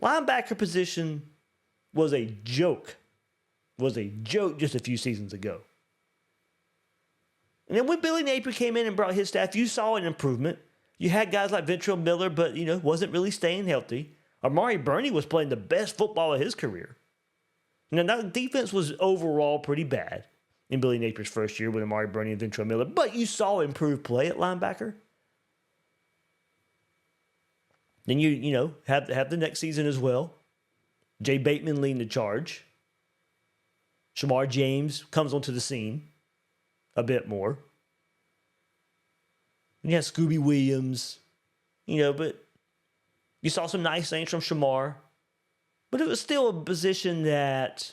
Linebacker position was a joke. Just a few seasons ago. And then when Billy Napier came in and brought his staff, you saw an improvement. You had guys like Ventrell Miller, but, wasn't really staying healthy. Amari Burney was playing the best football of his career. Now, that defense was overall pretty bad in Billy Napier's first year with Amari Burney and Ventrell Miller, but you saw improved play at linebacker. Then you have the next season as well. Jay Bateman leading the charge. Shamar James comes onto the scene a bit more. And you have Scooby Williams, but you saw some nice things from Shamar. But it was still a position that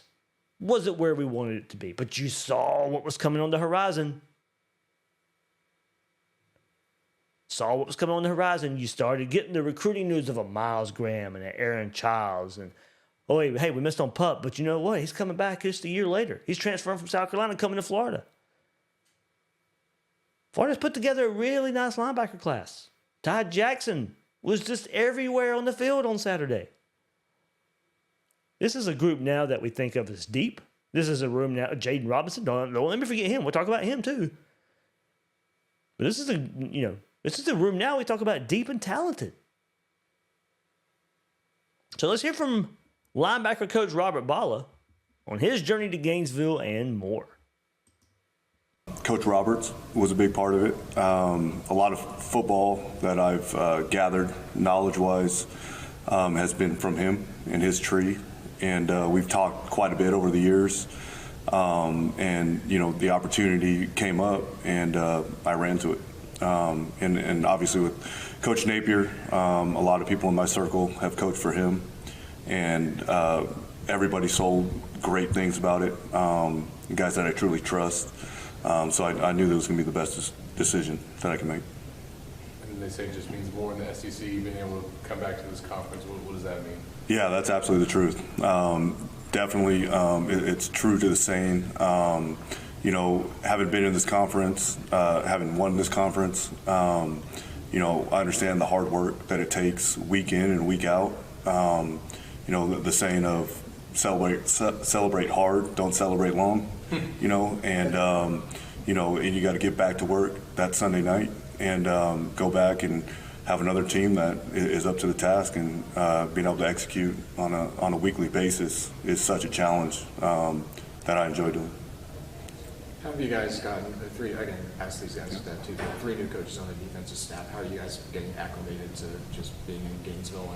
wasn't where we wanted it to be. But you saw what was coming on the horizon. You started getting the recruiting news of a Myles Graham and an Aaron Childs. And, hey, we missed on Pup. But you know what? He's coming back just a year later. He's transferring from South Carolina coming to Florida. Florida's put together a really nice linebacker class. Ty Jackson was just everywhere on the field on Saturday. This is a group now that we think of as deep. This is a room now. Jaden Robinson, don't let me forget him. We'll talk about him too. But this is a room now we talk about deep and talented. So let's hear from linebacker Coach Robert Bala on his journey to Gainesville and more. Coach Roberts was a big part of it. A lot of football that I've gathered knowledge-wise has been from him and his tree. And we've talked quite a bit over the years. And the opportunity came up, and I ran to it. And obviously with Coach Napier, a lot of people in my circle have coached for him. And everybody sold great things about it, guys that I truly trust. So I knew that was going to be the best decision that I could make. And they say it just means more in the SEC, being able to come back to this conference. What does that mean? Yeah, that's absolutely the truth. Definitely, it's true to the saying. Having been in this conference, having won this conference, I understand the hard work that it takes week in and week out. The saying of celebrate hard, don't celebrate long. And you got to get back to work that Sunday night and go back and have another team that is up to the task, and being able to execute on a weekly basis is such a challenge that I enjoy doing. How have you guys gotten I can ask these guys that too, 3 new coaches on the defensive staff. How are you guys getting acclimated to just being in Gainesville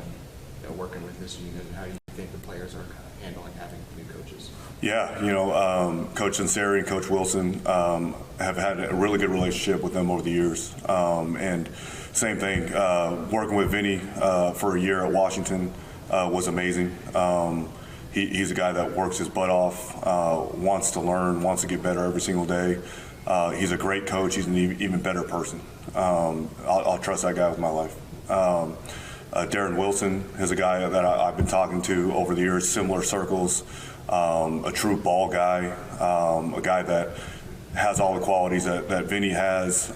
and working with this unit, and how do you think the players are kind of handling having new coaches? Yeah, Coach Ansari and Coach Wilson have had a really good relationship with them over the years. And same thing, working with Vinny for a year at Washington was amazing. He's a guy that works his butt off, wants to learn, wants to get better every single day. He's a great coach. He's an even better person. I'll trust that guy with my life. Darren Wilson is a guy that I've been talking to over the years, similar circles, a true ball guy, a guy that has all the qualities that Vinny has,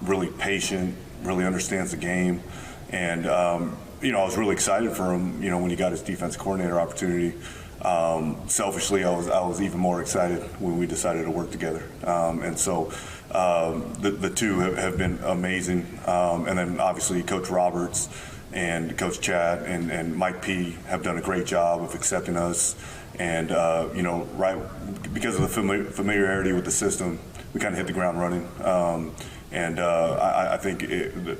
really patient, really understands the game. And, I was really excited for him, when he got his defense coordinator opportunity. Selfishly, I was even more excited when we decided to work together. And so the two have been amazing. And then obviously Coach Roberts and Coach Chad and Mike P have done a great job of accepting us. And, right because of the familiarity with the system, we kind of hit the ground running. I think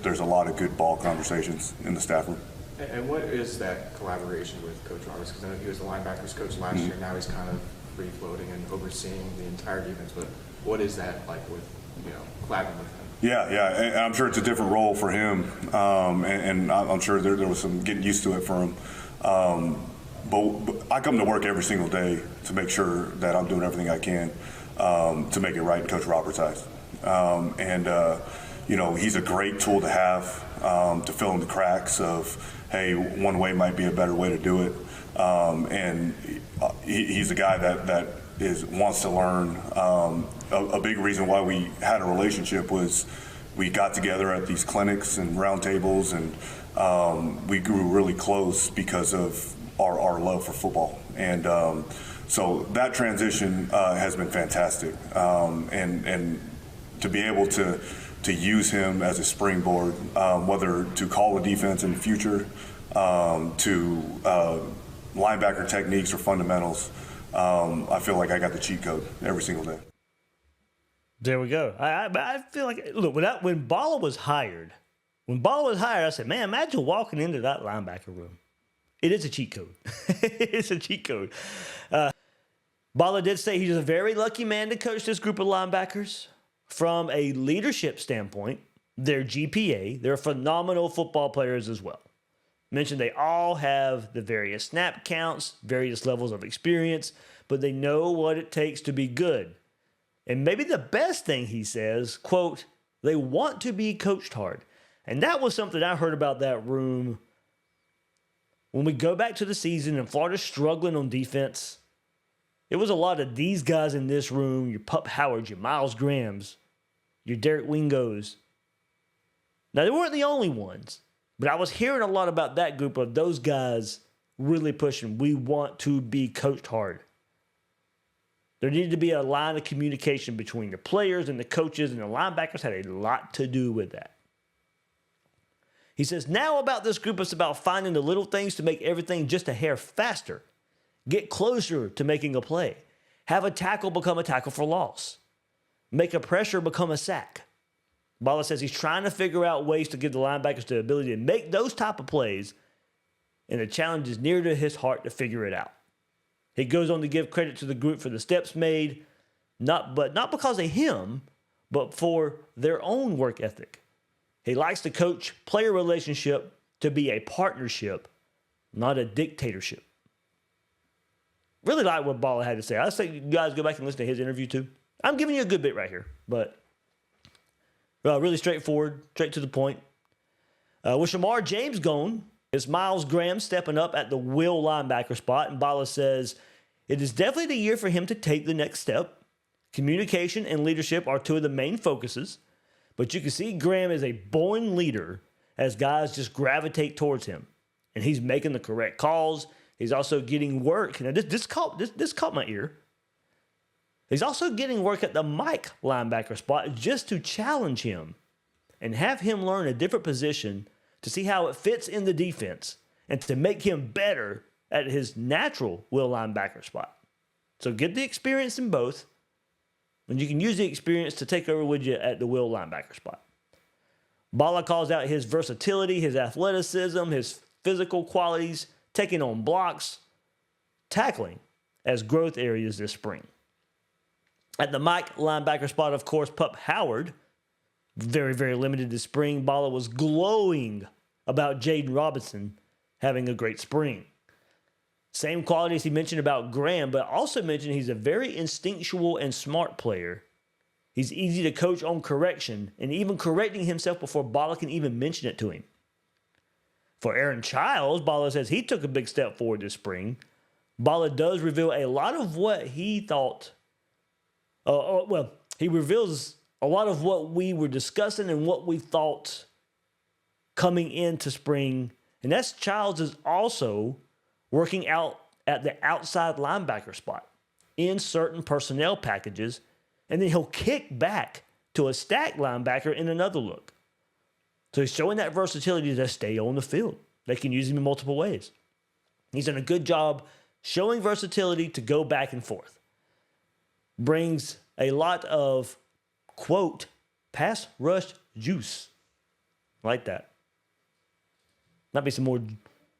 there's a lot of good ball conversations in the staff room. And what is that collaboration with Coach Roberts? Because I know he was the linebackers coach last year. Now he's kind of free-floating and overseeing the entire defense. But what is that like with, collaborating with him? Yeah, and I'm sure it's a different role for him, and I'm sure there was some getting used to it for him. But I come to work every single day to make sure that I'm doing everything I can to make it right in Coach Roberts' eyes. He's a great tool to have to fill in the cracks of, hey, one way might be a better way to do it. And he's a guy that wants to learn. A big reason why we had a relationship was we got together at these clinics and roundtables, and we grew really close because of our love for football. And so that transition has been fantastic. And to be able to use him as a springboard, whether to call a defense in the future, to linebacker techniques or fundamentals, I feel like I got the cheat code every single day. There we go. I feel like, look, when Bala was hired, I said, man, imagine walking into that linebacker room. It is a cheat code. It's a cheat code. Bala did say he's a very lucky man to coach this group of linebackers. From a leadership standpoint, their GPA, they're phenomenal football players as well. Mentioned they all have the various snap counts, various levels of experience, but they know what it takes to be good. And maybe the best thing he says, quote, they want to be coached hard. And that was something I heard about that room. When we go back to the season and Florida's struggling on defense, it was a lot of these guys in this room, your Pup Howards, your Myles Grahams, your Derek Wingos. Now, they weren't the only ones, but I was hearing a lot about that group of those guys really pushing, we want to be coached hard. There needed to be a line of communication between the players and the coaches, and the linebackers had a lot to do with that. He says, now about this group, it's about finding the little things to make everything just a hair faster. Get closer to making a play. Have a tackle become a tackle for loss. Make a pressure become a sack. Bala says he's trying to figure out ways to give the linebackers the ability to make those type of plays, and the challenge is near to his heart to figure it out. He goes on to give credit to the group for the steps made, not because of him, but for their own work ethic. He likes the coach-player relationship to be a partnership, not a dictatorship. Really like what Bala had to say. I say you guys go back and listen to his interview too. I'm giving you a good bit right here, but really straightforward, straight to the point. With Shamar James gone, it's Myles Graham stepping up at the will linebacker spot, and Bala says it is definitely the year for him to take the next step. Communication and leadership are two of the main focuses, but you can see Graham is a born leader as guys just gravitate towards him, and he's making the correct calls. He's also getting work. Now, this caught my ear. He's also getting work at the Mike linebacker spot just to challenge him and have him learn a different position to see how it fits in the defense and to make him better at his natural will linebacker spot. So get the experience in both, and you can use the experience to take over with you at the will linebacker spot. Bala calls out his versatility, his athleticism, his physical qualities, taking on blocks, tackling as growth areas this spring. At the Mike linebacker spot, of course, Pup Howard, very, very limited this spring. Bala was glowing about Jaden Robinson having a great spring. Same qualities he mentioned about Graham, but also mentioned he's a very instinctual and smart player. He's easy to coach on correction and even correcting himself before Bala can even mention it to him. For Aaron Childs, Bala says he took a big step forward this spring. Bala does reveal a lot of what he thought. He reveals a lot of what we were discussing and what we thought coming into spring. And that's Childs is also working out at the outside linebacker spot in certain personnel packages. And then he'll kick back to a stack linebacker in another look. So he's showing that versatility to stay on the field. They can use him in multiple ways. He's done a good job showing versatility to go back and forth. Brings a lot of, quote, pass rush juice. Like that. Might be some more,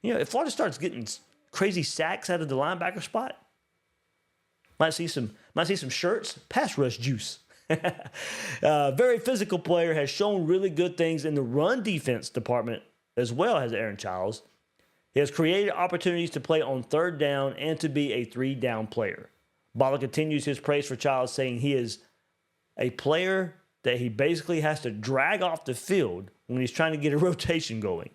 if Florida starts getting crazy sacks out of the linebacker spot, might see some shirts, pass rush juice. Very physical player, has shown really good things in the run defense department as well as Aaron Childs. He has created opportunities to play on third down and to be a 3-down player. Bala continues his praise for Childs, saying he is a player that he basically has to drag off the field when he's trying to get a rotation going.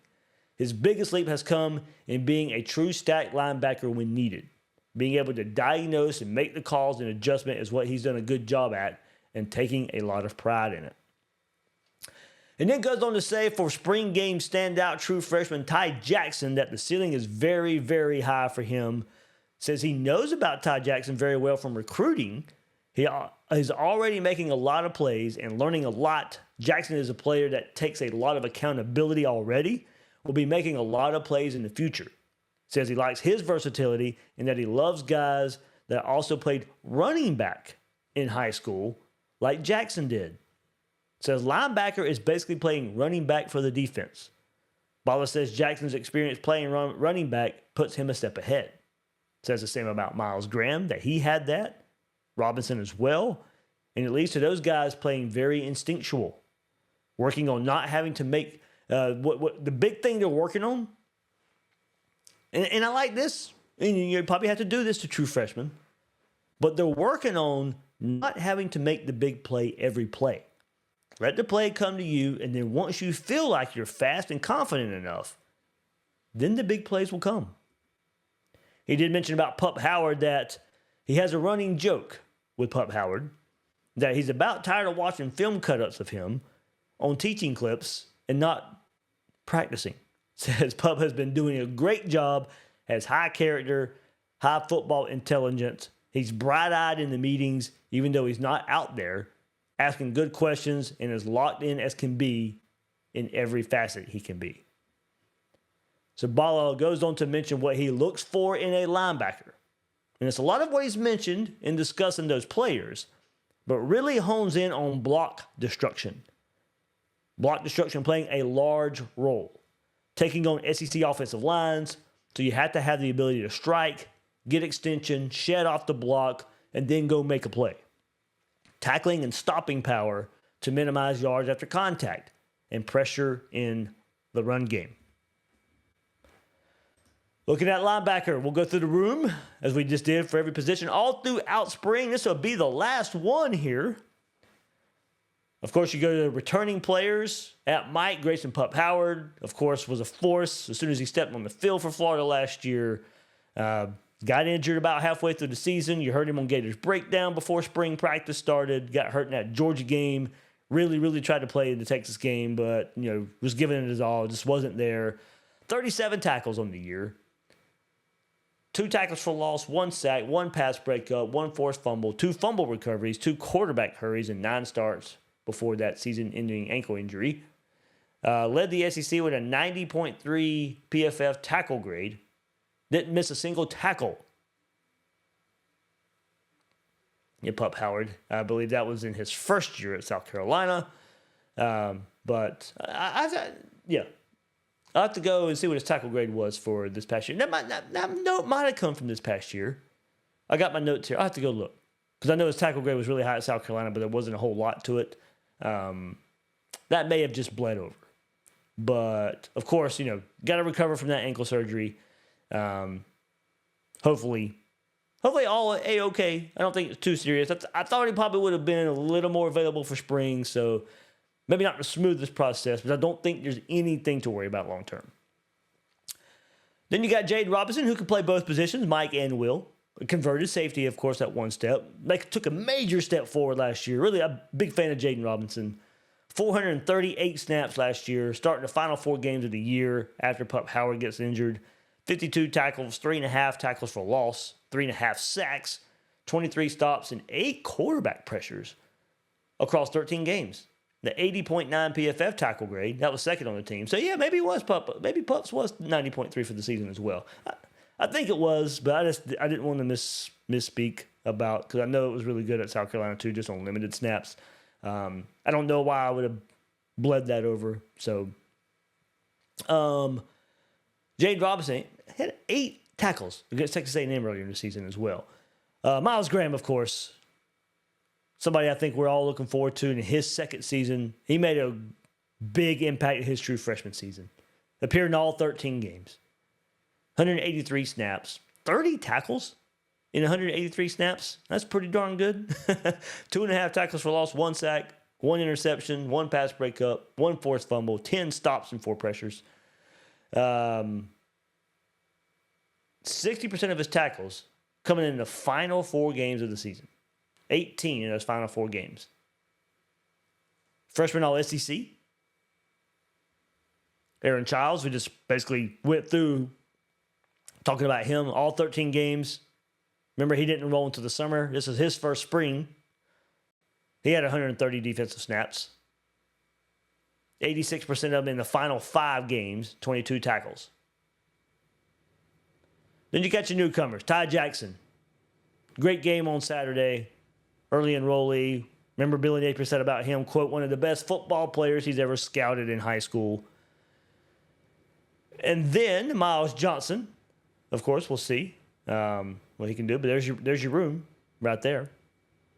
His biggest leap has come in being a true stack linebacker when needed. Being able to diagnose and make the calls and adjustment is what he's done a good job at, and taking a lot of pride in it. And then goes on to say for spring game standout true freshman Ty Jackson that the ceiling is very, very high for him. Says he knows about Ty Jackson very well from recruiting. He is already making a lot of plays and learning a lot. Jackson is a player that takes a lot of accountability already. Will be making a lot of plays in the future. Says he likes his versatility and that he loves guys that also played running back in high school like Jackson did. Says linebacker is basically playing running back for the defense. Bala says Jackson's experience playing running back puts him a step ahead. Says the same about Myles Graham, that he had that. Robinson as well. And it leads to those guys playing very instinctual. Working on not having to make what the big thing they're working on. And I like this. And you probably have to do this to true freshmen. But they're working on not having to make the big play every play. Let the play come to you, and then once you feel like you're fast and confident enough, then the big plays will come. He did mention about Pup Howard that he has a running joke with Pup Howard that he's about tired of watching film cutouts of him on teaching clips and not practicing. Says Pup has been doing a great job, has high character, high football intelligence. He's bright-eyed in the meetings, even though he's not out there, asking good questions and as locked in as can be in every facet he can be. So Bala goes on to mention what he looks for in a linebacker. And it's a lot of what he's mentioned in discussing those players, but really hones in on block destruction. Block destruction playing a large role. Taking on SEC offensive lines, so you have to have the ability to strike, get extension, shed off the block, and then go make a play. Tackling and stopping power to minimize yards after contact and pressure in the run game. Looking at linebacker, we'll go through the room as we just did for every position all throughout spring. This will be the last one here. Of course, you go to the returning players. At Mike, Grayson Pup Howard, of course, was a force as soon as he stepped on the field for Florida last year. Got injured about halfway through the season. You heard him on Gators breakdown before spring practice started. Got hurt in that Georgia game. Really tried to play in the Texas game, but was giving it his all. Just wasn't there. 37 tackles on the year. 2 tackles for loss, 1 sack, 1 pass breakup, 1 forced fumble, 2 fumble recoveries, 2 quarterback hurries, and 9 starts before that season-ending ankle injury. Led the SEC with a 90.3 PFF tackle grade. Didn't miss a single tackle. Pup Howard, I believe that was in his first year at South Carolina. But I'll have to go and see what his tackle grade was for this past year. That might have come from this past year. I got my notes here. I'll have to go look. Because I know his tackle grade was really high at South Carolina, but there wasn't a whole lot to it. That may have just bled over. But, of course, got to recover from that ankle surgery. Hopefully all A-okay. I don't think it's too serious. I thought he probably would have been a little more available for spring, so maybe not the smoothest process, but I don't think there's anything to worry about long term. Then you got Jaden Robinson, who can play both positions, Mike and Will. A converted safety, of course, at one step. They took a major step forward last year. Really a big fan of Jaden Robinson. 438 snaps last year, starting the final 4 games of the year after Pup Howard gets injured. 52 tackles, 3.5 tackles for loss, 3.5 sacks, 23 stops, and 8 quarterback pressures across 13 games. The 80.9 PFF tackle grade, that was second on the team. So, yeah, maybe Pups was 90.3 for the season as well. I think it was, but I didn't want to misspeak about, because I know it was really good at South Carolina too, just on limited snaps. I don't know why I would have bled that over. So, Jaden Robinson had 8 tackles against Texas A&M earlier in the season as well. Myles Graham, of course, somebody I think we're all looking forward to in his second season. He made a big impact in his true freshman season. Appeared in all 13 games. 183 snaps. 30 tackles in 183 snaps. That's pretty darn good. 2.5 tackles for loss, 1 sack, 1 interception, 1 pass breakup, 1 forced fumble, 10 stops and 4 pressures. 60% of his tackles coming in the final 4 games of the season. 18 in those final 4 games. Freshman All-SEC. Aaron Childs, we just basically went through talking about him, all 13 games. Remember, he didn't enroll until the summer. This is his first spring. He had 130 defensive snaps. 86% of them in the final 5 games, 22 tackles. Then you got your newcomers. Ty Jackson. Great game on Saturday. Early enrollee. Remember Billy Napier said about him, quote, one of the best football players he's ever scouted in high school. And then Myles Johnson. Of course, we'll see what he can do. But there's your room right there.